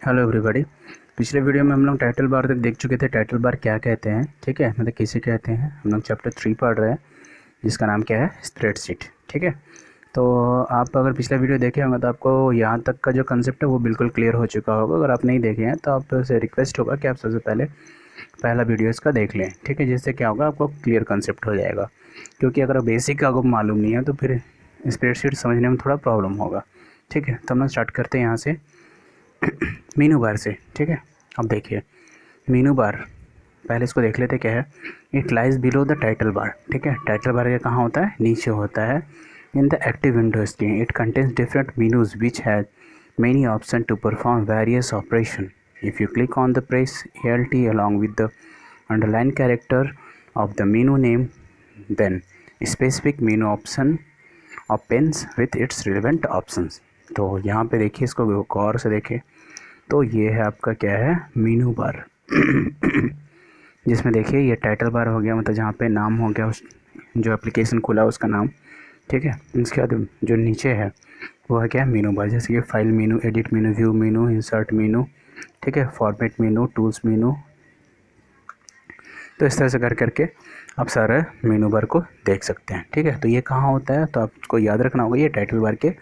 Hello everybody. पिछले video में हम लोग टाइटल बार तक देख चुके थे। टाइटल बार क्या कहते हैं, ठीक है, मतलब किसे कहते हैं। हम लोग चैप्टर 3 पढ़ रहे हैं जिसका नाम क्या है, स्प्रेडशीट। ठीक है, तो आप अगर पिछला वीडियो देखे होंगे तो आपको यहाँ तक का जो कंसेप्ट है वो बिल्कुल क्लियर हो चुका होगा। अगर आप नहीं देखे हैं तो आपसे रिक्वेस्ट होगा कि आप सबसे पहले पहला वीडियो इसका देख लें, ठीक है, जिससे क्या होगा, आपको क्लियर कंसेप्ट हो जाएगा। क्योंकि अगर बेसिक आपको मालूम नहीं है तो फिर स्प्रेडशीट समझने में थोड़ा प्रॉब्लम होगा। ठीक है, तो हम लोग स्टार्ट करते हैं यहाँ से मीनू बार से। ठीक है, अब देखिए मीनू बार, पहले इसको देख लेते क्या है। It lies below the title bar. ठीक है, टाइटल बार ये कहाँ होता है, नीचे होता है in the active window screen. It contains different menus which has many options to perform various operation. If you click on the press alt along with the underline character of the menu name, then specific menu option opens with its relevant options. तो यहाँ पे देखिए, इसको गौर से देखें तो ये है आपका क्या है, मीनू बार जिसमें देखिए ये टाइटल बार हो गया, मतलब जहाँ पे नाम हो गया उस जो एप्लीकेशन खुला उसका नाम। ठीक है, इसके बाद जो नीचे है वो है क्या, मीनू बार, जैसे कि file Meenu, edit Meenu, view Meenu, insert Meenu, ठीक है, फॉर्मेट मीनू, टूल्स मीनू। तो इस तरह से कर करके आप सारा मीनू बार को देख सकते हैं। ठीक है, तो ये कहाँ होता है, तो आपको याद रखना होगा ये टाइटल बार के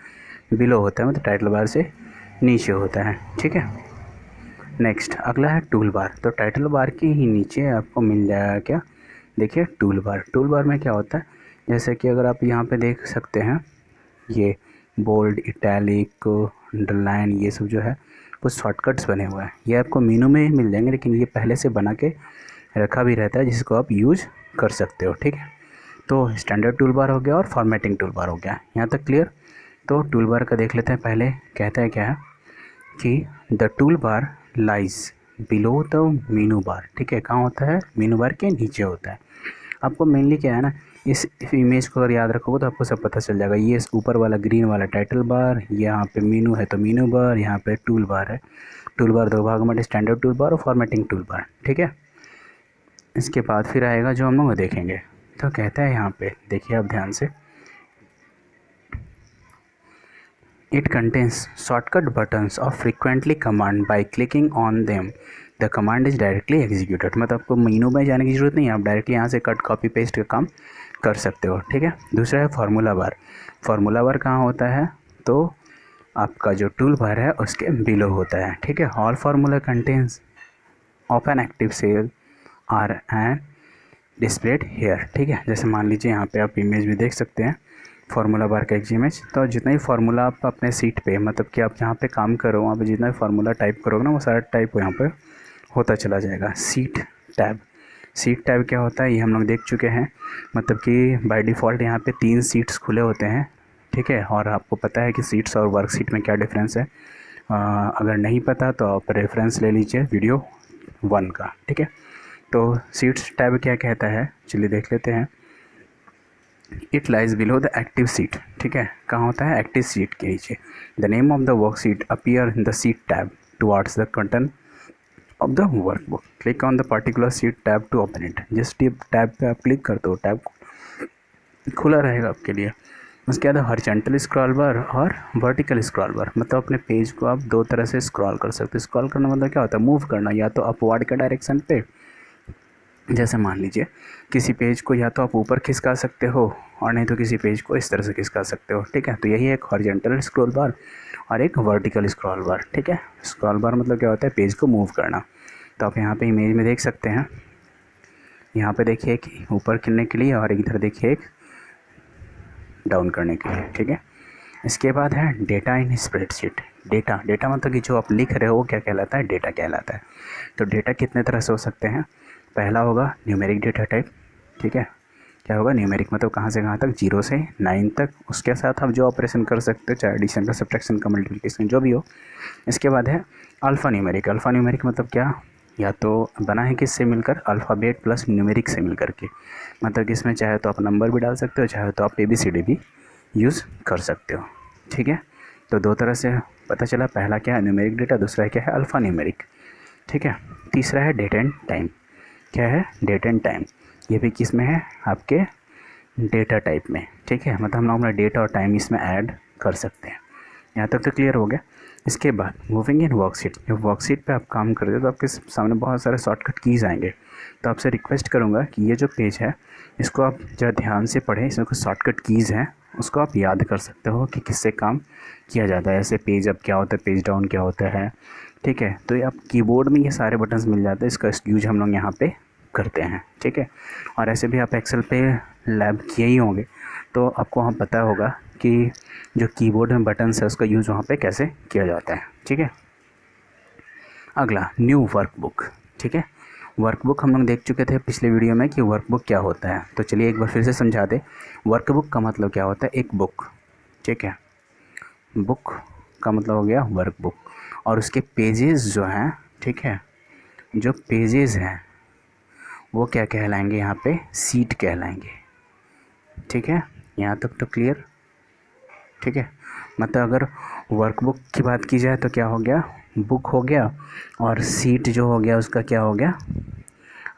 बिलो होता है, मतलब टाइटल बार से नीचे होता है। ठीक है, नेक्स्ट अगला है टूल बार। तो टाइटल बार के ही नीचे आपको मिल जाएगा क्या, देखिए टूल बार। टूल बार में क्या होता है, जैसे कि अगर आप यहाँ पे देख सकते हैं ये बोल्ड, इटैलिक, अंडरलाइन, ये सब जो है कुछ शॉर्टकट्स बने हुए हैं। ये आपको मीनू में ही मिल जाएंगे, लेकिन ये पहले से बना के रखा भी रहता है जिसको आप यूज कर सकते हो। ठीक है, तो स्टैंडर्ड टूल बार हो गया और फॉर्मेटिंग टूल बार हो गया, यहाँ तक क्लियर। तो टूल बार का देख लेते हैं। पहले कहता है क्या है कि the tool bar lies below the menu bar. ठीक है, कहाँ होता है, मीनू बार के नीचे होता है। आपको मेनली क्या है ना, इस इमेज को अगर याद रखोगे तो आपको सब पता चल जाएगा। ये ऊपर वाला ग्रीन वाला टाइटल बार, यहाँ पे मीनू है तो मीनू बार, यहाँ पे टूल बार है। टूल बार दो भाग में, स्टैंडर्ड टूल बार और फॉर्मेटिंग टूल बार। ठीक है, इसके बाद फिर आएगा जो हम लोग देखेंगे। तो कहता है यहाँ पे देखिए आप ध्यान से, It contains shortcut buttons of frequently command by clicking on them. The command is directly executed. मतलब आपको मेनू में जाने की ज़रूरत नहीं है, आप डायरेक्टली यहाँ से कट कॉपी पेस्ट का काम कर सकते हो। ठीक है, दूसरा है फार्मूला बार। फार्मूला बार कहाँ होता है, तो आपका जो टूल बार है उसके बिलो होता है। ठीक है, all formula contents of an active cell are and displayed here. ठीक है, जैसे मान लीजिए यहाँ पे आप इमेज भी देख सकते हैं फार्मूला बार का एक इमेज। तो जितना ही फार्मूला आप अपने सीट पे, मतलब कि आप जहाँ पे काम करो वहाँ पे जितना भी फार्मूला टाइप करोगे ना वो सारा टाइप यहाँ पे होता चला जाएगा। सीट टैब, सीट टैब क्या होता है ये हम लोग देख चुके हैं। मतलब कि बाय डिफ़ॉल्ट यहाँ पे 3 सीट्स खुले होते हैं। ठीक है, और आपको पता है कि सीट्स और वर्कशीट में क्या डिफरेंस है। अगर नहीं पता तो आप रेफरेंस ले लीजिए वीडियो 1 का। ठीक है, तो सीट्स टैब क्या कहता है, चलिए देख लेते हैं। It lies below the active sheet. ठीक है, कहाँ होता है, एक्टिव सीट के नीचे। The name of the work sheet appear in the sheet tab towards the content of the workbook. Click on the particular sheet tab to open it. जिस tab पे आप क्लिक करते हो टैब खुला रहेगा आपके लिए। उसके बाद हॉरिजॉन्टल स्क्रॉल बार और वर्टिकल स्क्रॉल बार, मतलब अपने पेज को आप 2 तरह से स्क्रॉल कर सकते हो। स्क्रॉल करना मतलब क्या होता है, मूव करना, या तो अपवर्ड के डायरेक्शन पे, जैसे मान लीजिए किसी पेज को या तो आप ऊपर खिसका सकते हो और नहीं तो किसी पेज को इस तरह से खिसका सकते हो। ठीक है, तो यही एक हॉरिजॉन्टल स्क्रॉल बार और एक वर्टिकल स्क्रॉल बार। ठीक है, स्क्रॉल बार मतलब क्या होता है, पेज को मूव करना। तो आप यहाँ पे इमेज में देख सकते हैं, यहाँ पे देखिए एक ऊपर करने के लिए और इधर देखिए एक डाउन करने के लिए। ठीक है, इसके बाद है डेटा इन स्प्रेडशीट। डेटा, डेटा मतलब कि जो आप लिख रहे हो वो क्या कहलाता है, डेटा कहलाता है। तो डेटा कितने तरह से हो सकते हैं। पहला होगा न्यूमेरिक डेटा टाइप। ठीक है, क्या होगा, न्यूमेरिक मतलब कहाँ से कहाँ तक, 0 से 9 तक। उसके साथ आप जो ऑपरेशन कर सकते हो, चाहे एडिशन का, सब्ट्रैक्शन का, मल्टीप्लिकेशन, जो भी हो। इसके बाद है अल्फ़ा न्यूमेरिक। अल्फ़ा न्यूमेरिक मतलब क्या, या तो बना है किससे मिलकर, अल्फ़ाबेट प्लस न्यूमेरिक से मिल करके। मतलब कि इसमें चाहे तो आप नंबर भी डाल सकते हो, चाहे तो आप ABCD भी यूज़ कर सकते हो। ठीक है, तो 2 तरह से पता चला, पहला क्या है न्यूमेरिक डेटा, दूसरा क्या है अल्फ़ा न्यूमेरिक। ठीक है, तीसरा है डेट एंड टाइम। क्या है, डेट एंड टाइम। ये भी किस में है, आपके डेटा टाइप में। ठीक है, मतलब हम लोग अपना डेट और टाइम इसमें ऐड कर सकते हैं। यहाँ तक तो क्लियर हो गया। इसके बाद मूविंग इन वर्कशीट, जब वर्कशीट पे आप काम करते हो तो आपके सामने बहुत सारे शॉर्टकट कीज़ आएंगे। तो आपसे रिक्वेस्ट करूँगा कि ये जो पेज है इसको आप ज़रा ध्यान से पढ़ें, इसमें कुछ शॉर्टकट कीज़ हैं उसको आप याद कर सकते हो कि किससे काम किया जाता है। ऐसे पेज अप क्या होता है, पेज डाउन क्या होता है, ठीक है। तो ये आप कीबोर्ड में ये सारे बटन्स मिल जाते हैं, इसका यूज हम लोग यहाँ पे करते हैं, ठीक है। और ऐसे भी आप एक्सेल पे लैब किए ही होंगे तो आपको वहाँ पता होगा कि जो कीबोर्ड में बटन्स है उसका यूज़ वहाँ पे कैसे किया जाता है, ठीक है। अगला न्यू वर्कबुक, ठीक है। वर्कबुक हम लोग देख चुके थे पिछले वीडियो में कि वर्कबुक क्या होता है, तो चलिए एक बार फिर से समझा दें। वर्कबुक का मतलब क्या होता है, एक बुक, ठीक है। बुक का मतलब हो गया वर्कबुक, और उसके पेजेस जो हैं, ठीक है, जो पेजेस हैं वो क्या कहलाएंगे, यहाँ पे सीट कहलाएंगे, ठीक है। यहाँ तक तो क्लियर, ठीक है। मतलब अगर वर्कबुक की बात की जाए तो क्या हो गया, बुक हो गया, और सीट जो हो गया उसका क्या हो गया,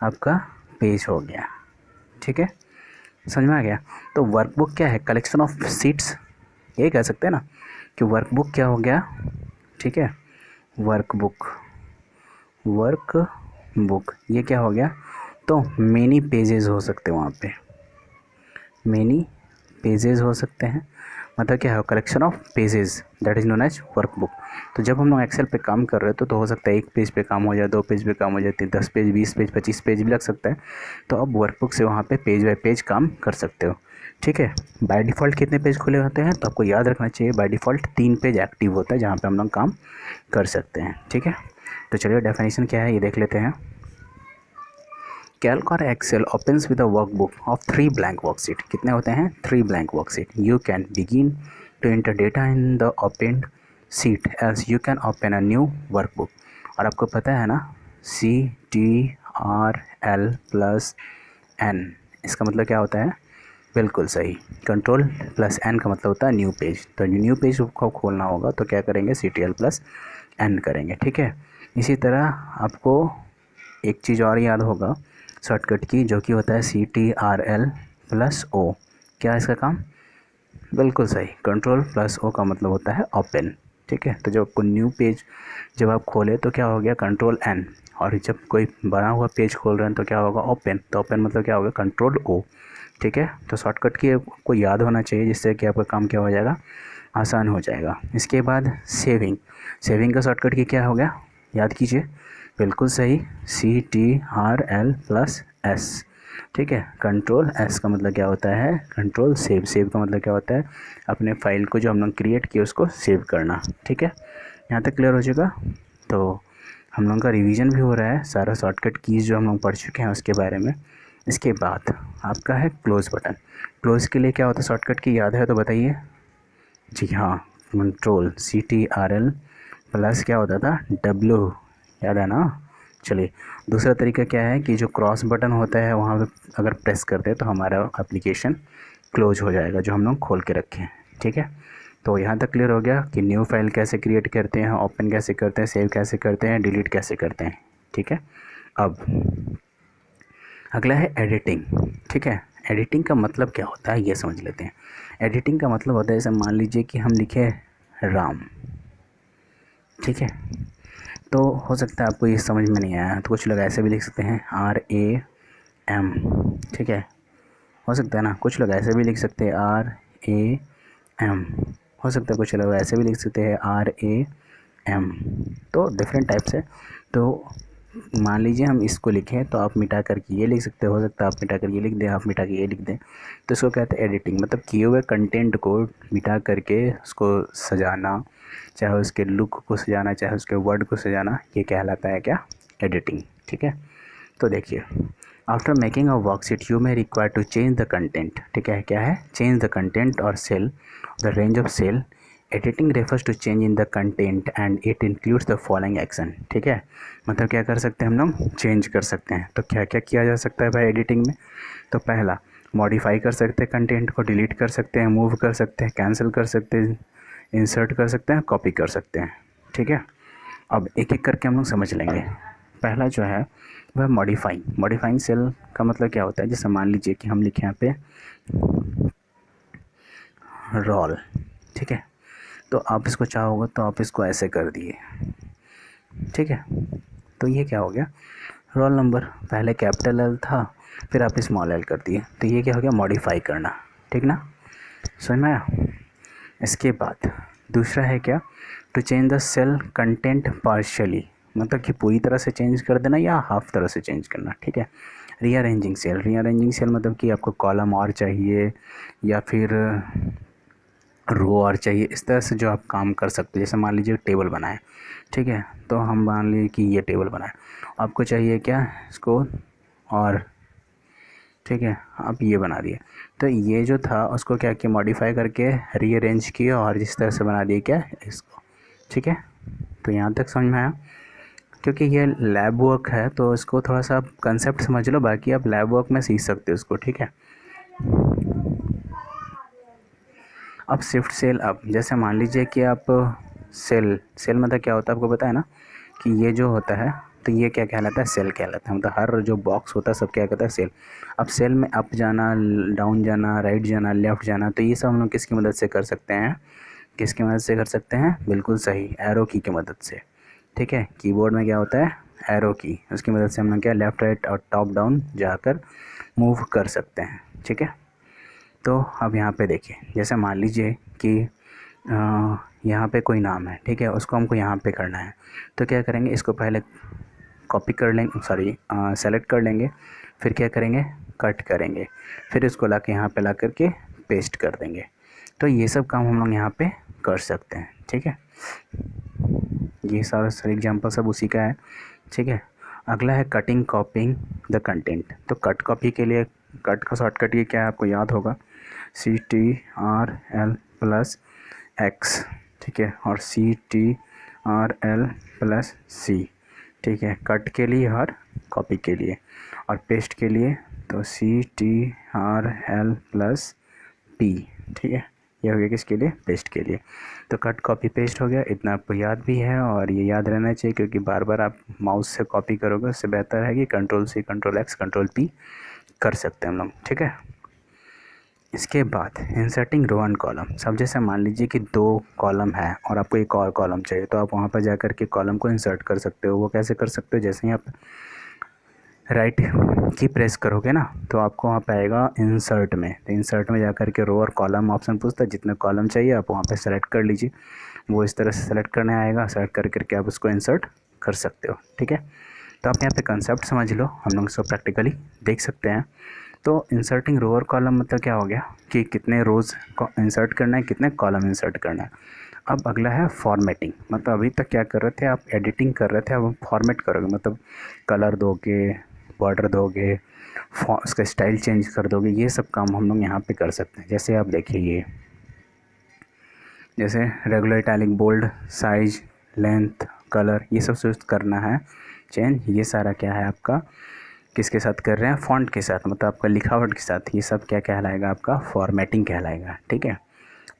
आपका पेज हो गया, ठीक है। समझ में आ गया। तो वर्कबुक क्या है, कलेक्शन ऑफ सीट्स, ये कह सकते हैं ना कि वर्कबुक क्या हो गया, ठीक है। वर्कबुक, वर्कबुक ये क्या हो गया, तो मेनी पेजेस हो सकते हैं वहाँ पे, मेनी पेजेस हो सकते हैं। मतलब क्या है, collection of pages, that is known as workbook. तो जब हम लोग एक्सेल पे काम कर रहे हैं तो हो सकता है एक पेज पे काम हो जाए, 2 पेज पे काम हो जाए, 10 पेज, 20 पेज, 25 पेज भी लग सकता है। तो अब वर्कबुक से वहाँ पे पेज बाय पेज काम कर सकते हो, ठीक है। बाय डिफ़ॉल्ट कितने पेज खुले होते हैं, तो आपको याद रखना चाहिए बाय डिफ़ॉल्ट 3 पेज एक्टिव होता है जहाँ पर हम लोग काम कर सकते हैं, ठीक है। तो चलिए डेफिनेशन क्या है ये देख लेते हैं। कैल्क और Excel opens with a workbook of 3 blank worksheet। कितने होते हैं, 3 blank worksheet। You can begin to enter data in the opened sheet as you can open a new workbook। और आपको पता है ना, CTRL+N इसका मतलब क्या होता है, बिल्कुल सही, Ctrl+N का मतलब होता है न्यू पेज। तो न्यू पेज को खोलना होगा तो क्या करेंगे, CTRL+N करेंगे, ठीक है। इसी तरह आपको एक चीज़ और याद होगा शॉर्टकट की, जो कि होता है CTRL+O। क्या है इसका काम, बिल्कुल सही, Ctrl+O का मतलब होता है ओपन, ठीक है। तो जब आपको न्यू पेज जब आप खोले तो क्या हो गया, Ctrl+N, और जब कोई बना हुआ पेज खोल रहे हैं तो क्या होगा, ओपन। तो ओपन मतलब क्या होगा, Ctrl+O, ठीक है। तो शॉर्टकट की आपको याद होना चाहिए जिससे कि आपका काम क्या हो जाएगा, आसान हो जाएगा। इसके बाद सेविंग, सेविंग का शॉर्टकट की क्या हो गया, याद कीजिए, बिल्कुल सही, CTRL+S, ठीक है। Ctrl+S का मतलब क्या होता है, कंट्रोल सेव, सेव का मतलब क्या होता है, अपने फाइल को जो हम लोग क्रिएट किए उसको सेव करना, ठीक है। यहाँ तक क्लियर हो चुका। तो हम लोगों का रिवीजन भी हो रहा है, सारा शॉर्टकट कीज़ जो हम लोग पढ़ चुके हैं उसके बारे में। इसके बाद आपका है क्लोज़ बटन। क्लोज़ के लिए क्या होता है शॉर्टकट की, याद है तो बताइए। जी हाँ, कंट्रोल CTRL+ क्या होता था, W, याद है ना। चलिए दूसरा तरीका क्या है कि जो क्रॉस बटन होता है वहाँ पे अगर प्रेस करते हैं तो हमारा एप्लीकेशन क्लोज हो जाएगा जो हम लोग खोल के रखे हैं, ठीक है। तो यहाँ तक क्लियर हो गया कि न्यू फाइल कैसे क्रिएट करते हैं, ओपन कैसे करते हैं, सेव कैसे करते हैं, डिलीट कैसे करते हैं, ठीक है। अब अगला है एडिटिंग, ठीक है। एडिटिंग का मतलब क्या होता है ये समझ लेते हैं। एडिटिंग का मतलब होता है, जैसे मान लीजिए कि हम लिखे राम, ठीक है। तो हो सकता है आपको ये समझ में नहीं आया तो कुछ लोग ऐसे भी लिख सकते हैं RAM, ठीक है, हो सकता है ना। कुछ लोग ऐसे भी लिख सकते हैं RAM, हो सकता है कुछ लोग ऐसे भी लिख सकते हैं RAM। तो डिफरेंट टाइप्स है। तो मान लीजिए हम इसको लिखें तो आप मिटा करके ये लिख सकते हो सकता है आप मिटा कर ये लिख दें, आप मिटा के ये लिख दें। तो इसको कहते हैं एडिटिंग, मतलब किए हुए कंटेंट को मिटा करके उसको सजाना, चाहे उसके लुक को सजाना, चाहे उसके वर्ड को सजाना, ये कहलाता है क्या, एडिटिंग, ठीक है। तो देखिए, after making a worksheet you may require to change the content, ठीक है, क्या है, चेंज द कंटेंट और cell, the range of cell. Editing refers to change in the content and it includes the following action, ठीक है। मतलब क्या कर सकते हैं हम लोग, चेंज कर सकते हैं। तो क्या क्या किया जा सकता है भाई एडिटिंग में, तो पहला मॉडिफाई कर सकते हैं कंटेंट को, डिलीट कर सकते हैं, मूव कर सकते हैं, कैंसिल कर सकते हैं, इंसर्ट कर सकते हैं, कॉपी कर सकते हैं, ठीक है। अब एक एक करके हम लोग समझ लेंगे। पहला जो है वह मॉडिफाइंग, मॉडिफाइंग सेल का मतलब क्या होता है, जैसे मान लीजिए कि हम लिखे यहाँ पे रोल, ठीक है। तो आप इसको चाहोगे तो आप इसको ऐसे कर दिए, ठीक है। तो ये क्या हो गया, रोल नंबर पहले कैपिटल एल था, फिर आप स्मॉल एल कर दिए, तो ये क्या हो गया, मॉडिफाई करना, ठीक ना, समझ में आया। इसके बाद दूसरा है क्या, to change the cell content partially, मतलब कि पूरी तरह से चेंज कर देना या हाफ तरह से चेंज करना, ठीक है। रीअरेंजिंग सेल, रीअरेंजिंग सेल मतलब कि आपको कॉलम और चाहिए या फिर रो और चाहिए, इस तरह से जो आप काम कर सकते हैं। जैसे मान लीजिए टेबल बनाए, ठीक है, तो हम मान लीजिए कि ये टेबल बनाए, आपको चाहिए क्या इसको, और ठीक है आप ये बना दिए, तो ये जो था उसको क्या किया, मॉडिफाई करके रीअरेंज किया और जिस तरह से बना दिए क्या इसको, ठीक है। तो यहाँ तक समझ में आया। क्योंकि ये लैब वर्क है तो इसको थोड़ा सा आप कंसेप्ट समझ लो, बाकी आप लैब वर्क में सीख सकते हो इसको, ठीक है। अब शिफ्ट सेल, अब जैसे मान लीजिए कि आप सेल, सेल मतलब क्या होता है आपको पता है ना, कि ये जो होता है तो ये क्या कहलाता है, सेल कहलाता है, मतलब हर जो बॉक्स होता है सब क्या कहता है, सेल। अब सेल में अप जाना, डाउन जाना, राइट जाना, लेफ़्ट जाना, तो ये सब हम लोग किसकी मदद से कर सकते हैं, किसकी मदद से कर सकते हैं, बिल्कुल सही, एरो की मदद से, ठीक है। कीबोर्ड में क्या होता है, एरो की, उसकी मदद से हम लोग क्या लेफ़्ट राइट और टॉप डाउन जाकर मूव कर सकते हैं, ठीक है। तो अब यहाँ पे देखिए, जैसे मान लीजिए कि यहाँ पे कोई नाम है, ठीक है, उसको हमको यहाँ पे करना है, तो क्या करेंगे, इसको पहले कॉपी कर लेंगे, सॉरी सेलेक्ट कर लेंगे, फिर क्या करेंगे, कट करेंगे, फिर इसको ला के यहाँ पे ला करके पेस्ट कर देंगे। तो ये सब काम हम लोग यहाँ पे कर सकते हैं, ठीक है। ये सारा सर एग्जाम्पल सब उसी का है, ठीक है। अगला है कटिंग कॉपिंग द कंटेंट। तो कट कॉपी के लिए कट का शॉर्टकट ये क्या है आपको याद होगा, CTRL+X, ठीक है, और CTRL+C, ठीक है, कट के लिए और कॉपी के लिए, और पेस्ट के लिए तो CTRL+P, ठीक है। ये हो गया किसके लिए, पेस्ट के लिए। तो कट कॉपी पेस्ट हो गया, इतना आपको याद भी है और ये याद रहना चाहिए, क्योंकि बार बार आप माउस से कॉपी करोगे, उससे बेहतर है कि Ctrl+C Ctrl+X Ctrl+P कर सकते हैं हम लोग, ठीक है। इसके बाद इंसर्टिंग रो एंड कॉलम, सब जैसे मान लीजिए कि 2 कॉलम है और आपको एक और कॉलम चाहिए, तो आप वहाँ पर जा कर के कॉलम को इंसर्ट कर सकते हो। वो कैसे कर सकते हो, जैसे ही आप राइट की प्रेस करोगे ना, तो आपको वहाँ पे आएगा इंसर्ट में, तो इंसर्ट में जा कर के रो और कॉलम ऑप्शन पूछता है, जितने कॉलम चाहिए आप वहाँ पे सेलेक्ट कर लीजिए, वो इस तरह से सेलेक्ट करने आएगा, सेलेक्ट कर करके आप उसको इंसर्ट कर सकते हो, ठीक है। तो आप यहाँ पे कंसेप्ट समझ लो, हम लोग इसको प्रैक्टिकली देख सकते हैं। तो इंसर्टिंग रो और कॉलम मतलब क्या हो गया कि कितने रोज़ को इंसर्ट करना है, कितने कॉलम इंसर्ट करना है। अब अगला है फॉर्मेटिंग, मतलब अभी तक क्या कर रहे थे आप, एडिटिंग कर रहे थे, अब फॉर्मेट करोगे, मतलब कलर दोगे, बॉर्डर दोगे, उसका स्टाइल चेंज कर दोगे, ये सब काम हम लोग यहाँ पे कर सकते हैं। जैसे आप देखिए, ये जैसे regular italic, bold, size, length, colour, ये सब चूज करना है चेंज, ये सारा क्या है आपका, किसके साथ कर रहे हैं, फॉन्ट के साथ, मतलब आपका लिखावट के साथ, ये सब क्या कहलाएगा, आपका फॉर्मेटिंग कहलाएगा, ठीक है।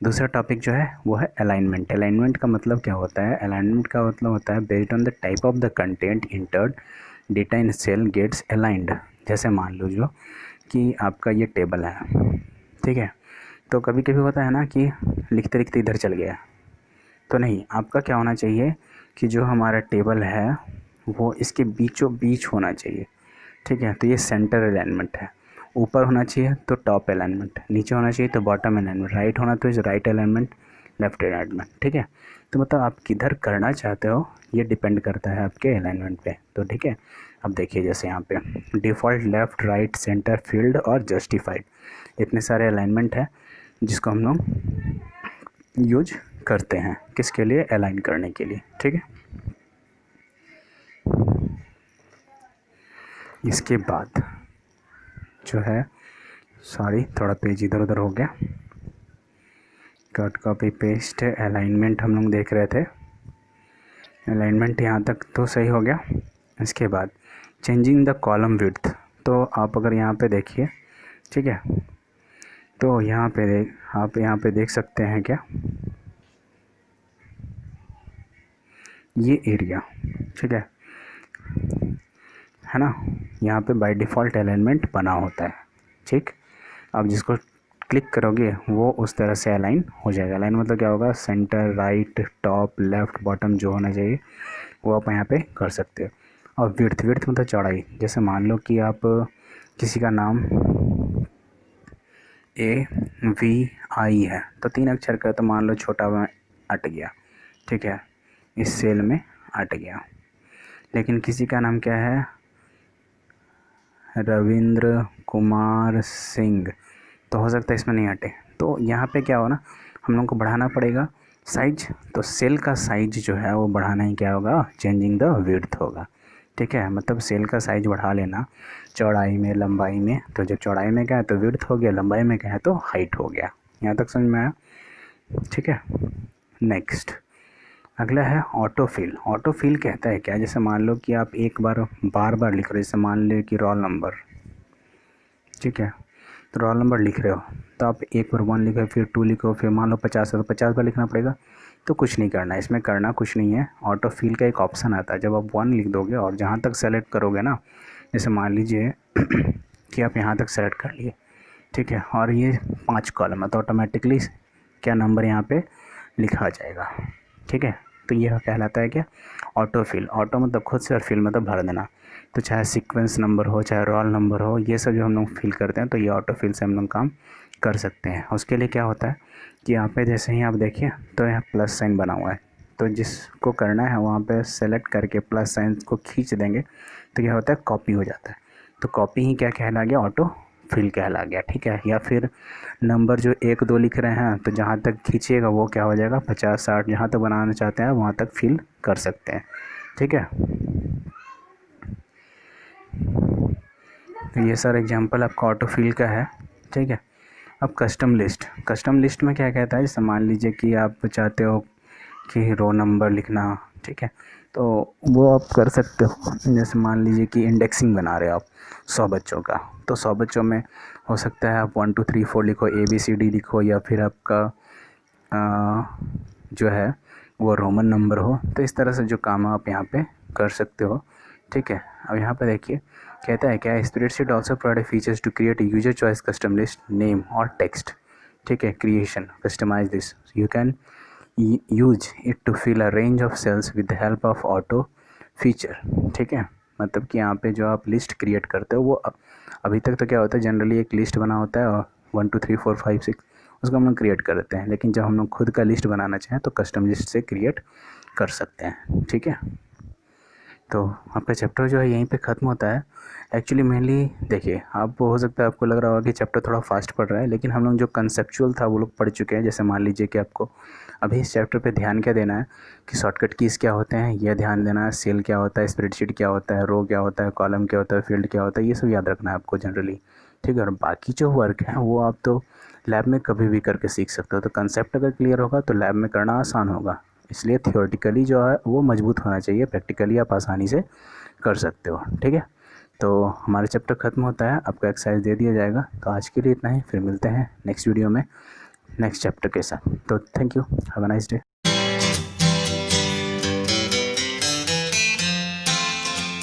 दूसरा टॉपिक जो है वो है अलाइनमेंट। अलाइनमेंट का मतलब क्या होता है, अलाइनमेंट का मतलब होता है based on the type of the content entered data in cell gets aligned. जैसे मान लो जो कि आपका ये टेबल है, ठीक है, तो कभी कभी होता है ना कि लिखते लिखते इधर चल गया, तो नहीं, आपका क्या होना चाहिए कि जो हमारा टेबल है वो इसके बीचों बीच होना चाहिए, ठीक है। तो ये सेंटर अलाइनमेंट है, ऊपर होना चाहिए तो टॉप अलाइनमेंट, नीचे होना चाहिए तो बॉटम अलाइनमेंट, राइट होना तो राइट अलाइनमेंट, लेफ्ट अलाइनमेंट, ठीक है। तो मतलब आप किधर करना चाहते हो ये डिपेंड करता है आपके अलाइनमेंट पे, तो ठीक है। अब देखिए जैसे यहाँ पे default, left, right, centre, field और जस्टिफाइड, इतने सारे अलाइनमेंट है जिसको हम लोग यूज करते हैं किसके लिए, अलाइन करने के लिए, ठीक है। इसके बाद जो है, सॉरी थोड़ा पेज इधर उधर हो गया, कट कॉपी पेस्ट अलाइनमेंट हम लोग देख रहे थे, अलाइनमेंट यहाँ तक तो सही हो गया। इसके बाद चेंजिंग द कॉलम विड्थ, तो आप अगर यहाँ पे देखिए, ठीक है, तो यहाँ पे आप यहाँ पे देख सकते हैं क्या, ये एरिया, ठीक है ना, यहाँ पे बाय डिफ़ॉल्ट अलाइनमेंट बना होता है, ठीक। अब जिसको क्लिक करोगे वो उस तरह से अलाइन हो जाएगा। अलाइन मतलब क्या होगा, centre, right, top, left, bottom जो होना चाहिए वो आप यहाँ पे कर सकते हो। और विड्थ, विड्थ मतलब चौड़ाई। जैसे मान लो कि आप किसी का नाम AVI है तो 3 अक्षर का, तो मान लो छोटा में अट गया, ठीक है, इस सेल में अट गया। लेकिन किसी का नाम क्या है, रविंद्र कुमार सिंह, तो हो सकता है इसमें नहीं अटे। तो यहाँ पे क्या हो ना, हम लोग को बढ़ाना पड़ेगा साइज। तो सेल का साइज जो है वो बढ़ाना ही क्या होगा, चेंजिंग द विड्थ होगा, ठीक है। मतलब सेल का साइज बढ़ा लेना चौड़ाई में, लंबाई में। तो जब चौड़ाई में क्या है तो विड्थ हो गया, लंबाई में क्या है तो हाइट हो गया। यहाँ तक समझ में आया, ठीक है। नेक्स्ट अगला है ऑटोफिल। ऑटोफिल कहता है क्या, जैसे मान लो कि आप एक बार बार लिख रहे हो, जैसे मान लो कि रोल नंबर, ठीक है, तो रोल नंबर लिख रहे हो तो आप एक बार 1 लिखो, फिर 2 लिखो, फिर मान लो 50 है तो 50 बार लिखना पड़ेगा। तो कुछ नहीं करना है इसमें, करना कुछ नहीं है। ऑटोफिल का एक ऑप्शन आता है, जब आप 1 लिख दोगे और जहाँ तक सेलेक्ट करोगे ना, जैसे मान लीजिए कि आप यहाँ तक सेलेक्ट कर लिए, ठीक है, और ये 5 कॉलम है तो ऑटोमेटिकली क्या नंबर यहाँ पे लिखा जाएगा, ठीक है। तो यह कहलाता है क्या, ऑटोफिल। ऑटो मतलब खुद से और फिल मतलब भर देना। तो चाहे सीक्वेंस नंबर हो, चाहे रोल नंबर हो, ये सब जो हम लोग फिल करते हैं तो ये ऑटोफिल से हम लोग काम कर सकते हैं। उसके लिए क्या होता है कि यहाँ पे जैसे ही आप देखिए तो यहाँ प्लस साइन बना हुआ है, तो जिसको करना है वहाँ पे सेलेक्ट करके प्लस साइन को खींच देंगे तो क्या होता है, कॉपी हो जाता है। तो कॉपी ही क्या कहला गया, ऑटो फिल कहला गया, ठीक है। या फिर नंबर जो 1 2 लिख रहे हैं तो जहाँ तक खींचिएगा वो क्या हो जाएगा, 50 60 जहाँ तक बनाना चाहते हैं वहाँ तक फिल कर सकते हैं, ठीक है। तो ये सारा एग्जांपल आपका ऑटो फिल का है, ठीक है। अब कस्टम लिस्ट। कस्टम लिस्ट में क्या कहता है, जैसे मान लीजिए कि आप चाहते हो कि रो नंबर लिखना, ठीक है, तो वो आप कर सकते हो। जैसे मान लीजिए कि इंडेक्सिंग बना रहे हो आप 100 बच्चों का, तो 100 बच्चों में हो सकता है आप 1 2 3 4 लिखो, ABCD लिखो, या फिर आपका जो है वो रोमन नंबर हो। तो इस तरह से जो काम आप यहाँ पे कर सकते हो, ठीक है। अब यहाँ पे देखिए कहता है क्या, spreadsheet also provide features to create user choice custom list, name और टेक्स्ट, ठीक है। Creation, customize this, you can use it to fill a range of cells with the help of auto feature, ठीक है। मतलब कि यहाँ पे जो आप लिस्ट क्रिएट करते हो वो अभी तक तो क्या होता है, जनरली एक लिस्ट बना होता है और 1 2 3 4 5 6 उसको हम लोग क्रिएट कर देते हैं। लेकिन जब हम लोग खुद का लिस्ट बनाना चाहें तो कस्टम लिस्ट से क्रिएट कर सकते हैं, ठीक है। तो आपका चैप्टर जो है यहीं पे ख़त्म होता है। एक्चुअली मेनली देखिए, आप हो सकता है आपको लग रहा होगा कि चैप्टर थोड़ा फास्ट पढ़ रहा है, लेकिन हम लोग जो कंसेप्चुअल था वो लोग पढ़ चुके हैं। जैसे मान लीजिए कि आपको अभी इस चैप्टर पे ध्यान क्या देना है कि शॉर्टकट कीज़ क्या होते हैं, यह ध्यान देना है। सेल क्या होता है, स्प्रेडशीट क्या होता है, रो क्या होता है, कॉलम क्या होता है, फील्ड क्या होता है, ये सब याद रखना है आपको जनरली, ठीक है। और बाकी जो वर्क है वो आप तो लैब में कभी भी करके सीख सकते हो। तो कंसेप्ट अगर क्लियर होगा तो लैब में करना आसान होगा। इसलिए थियोरेटिकली जो है वो मजबूत होना चाहिए, प्रैक्टिकली आप आसानी से कर सकते हो, ठीक है। तो हमारा चैप्टर ख़त्म होता है, आपको एक्सरसाइज दे दिया जाएगा। तो आज के लिए इतना ही, फिर मिलते हैं नेक्स्ट वीडियो में नेक्स्ट चैप्टर के साथ। तो thank you, have a nice day.